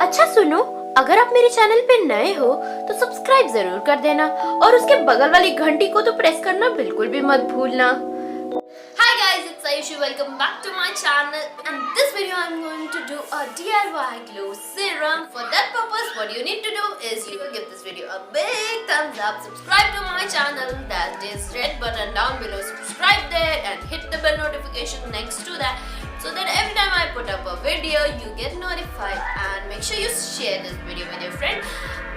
अच्छा सुनो, अगर आप मेरे चैनल पे नए हो तो सब्सक्राइब जरूर कर देना और उसके बगल वाली घंटी को तो प्रेस करना बिल्कुल भी मत भूलना। Hi guys, it's Ayushi. Welcome back to my channel. And this video I'm going to do a DIY glow serum. For that purpose, what you need to do is you will give this video a big thumbs up, subscribe to my channel, that is red button down below, subscribe there and hit the bell notification next to that, so that every time I put up a video you get notified. And make sure you share this video with your friend,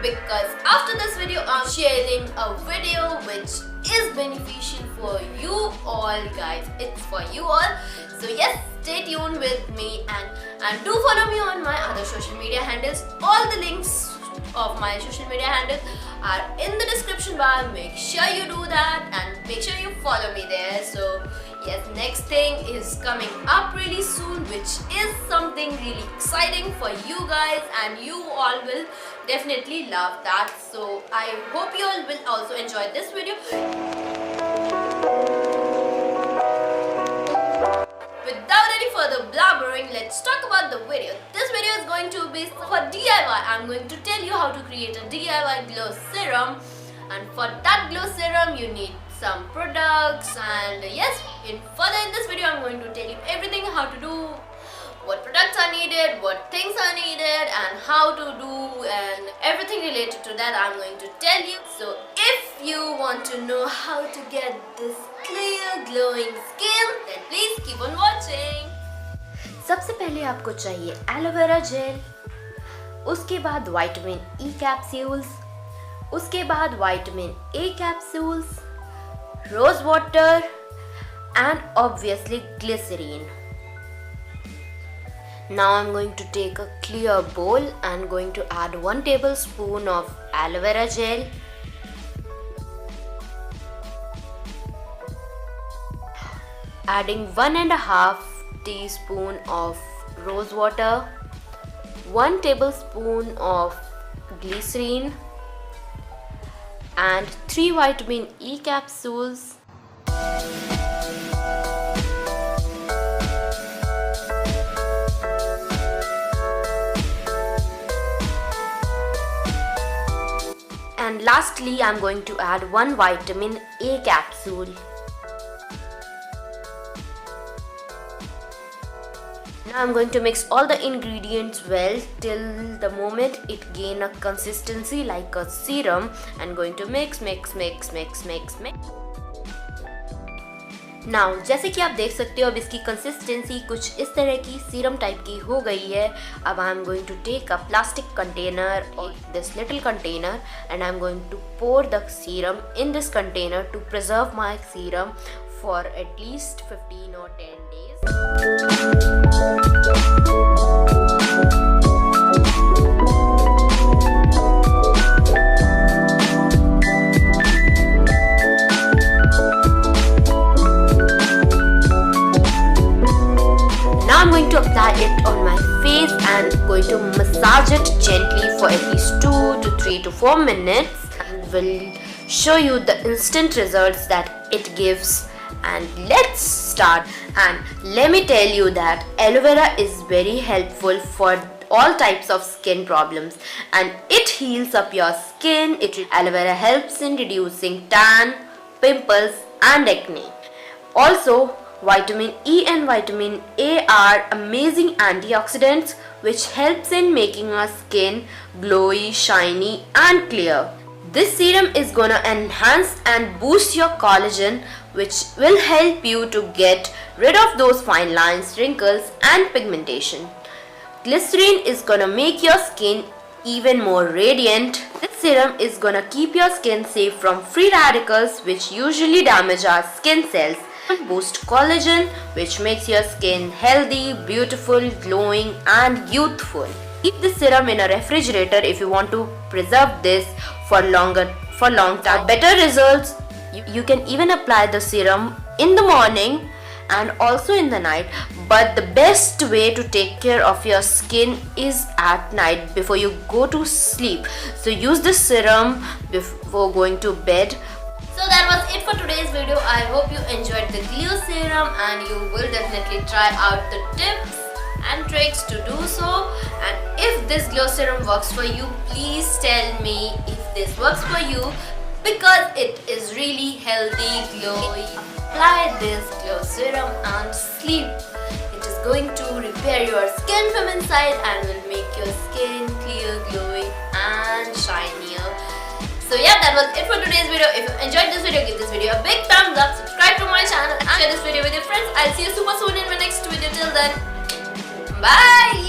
because after this video I'm sharing a video which is beneficial for you all guys. It's for you all, so yes, stay tuned with me and do follow me on my other social media handles. All the links of my social media handles are in the description bar. Make sure you do that and make sure you follow me there. So yes, next thing is coming up really soon, which is something really exciting for you guys, and you all will definitely love that. So I hope you all will also enjoy this video. Without any further blabbering, let's talk about the video. This video is going to be for DIY. I'm going to tell you how to create a DIY glow serum, and for that glow serum you need some products. And yes, in this video I'm going to tell you everything, how to do, what products are needed, what things are needed, and how to do, and everything related to that I'm going to tell you. So if you want to know how to get this clear glowing skin, then please keep on watching. सबसे पहले आपको चाहिए aloe vera gel, उसके बाद vitamin E capsules, उसके बाद vitamin A capsules, rose water, and obviously glycerin. Now I'm going to take a clear bowl and going to add 1 tablespoon of aloe vera gel, adding 1.5 teaspoon of rose water, 1 tablespoon of glycerin, and 3 vitamin E capsules. And lastly, I'm going to add 1 vitamin A capsule. Now I'm going to mix all the ingredients well till the moment it gain a consistency like a serum, and going to mix. Now जैसे कि आप देख सकते हो अब इसकी consistency कुछ इस तरह की सीरम टाइप की हो गई है. अब I am going to take a plastic container और this little container, and I am going to pour the serum in this container to preserve my serum for at least 15 or 10 days. Now I'm going to apply it on my face and going to massage it gently for at least 2 to 3 to 4 minutes, and will show you the instant results that it gives. And let's start. And let me tell you that aloe vera is very helpful for all types of skin problems, and it heals up your skin. Aloe vera helps in reducing tan, pimples, and acne. Also, vitamin E and vitamin A are amazing antioxidants which helps in making our skin glowy, shiny, and clear. This serum is gonna enhance and boost your collagen, which will help you to get rid of those fine lines, wrinkles, and pigmentation. Glycerin is gonna make your skin even more radiant. This serum is gonna keep your skin safe from free radicals which usually damage our skin cells, and boost collagen, which makes your skin healthy, beautiful, glowing, and youthful. Keep this serum in a refrigerator if you want to preserve this for long time. Better results. You can even apply the serum in the morning and also in the night, but the best way to take care of your skin is at night before you go to sleep. So use this serum before going to bed. So that was it for today's video. I hope you enjoyed the glow serum and you will definitely try out the tips and tricks to do so. And if this glow serum works for you, please tell me if this works for you, because it is really healthy, glowy. Apply this glow serum and sleep. It is going to repair your skin from inside and will make your skin clear, glowy and shinier. So yeah, that was it for today's video. If you enjoyed this video, give this video a big thumbs up, subscribe to my channel and share this video with your friends. I'll see you super soon in my next video. Till then, bye!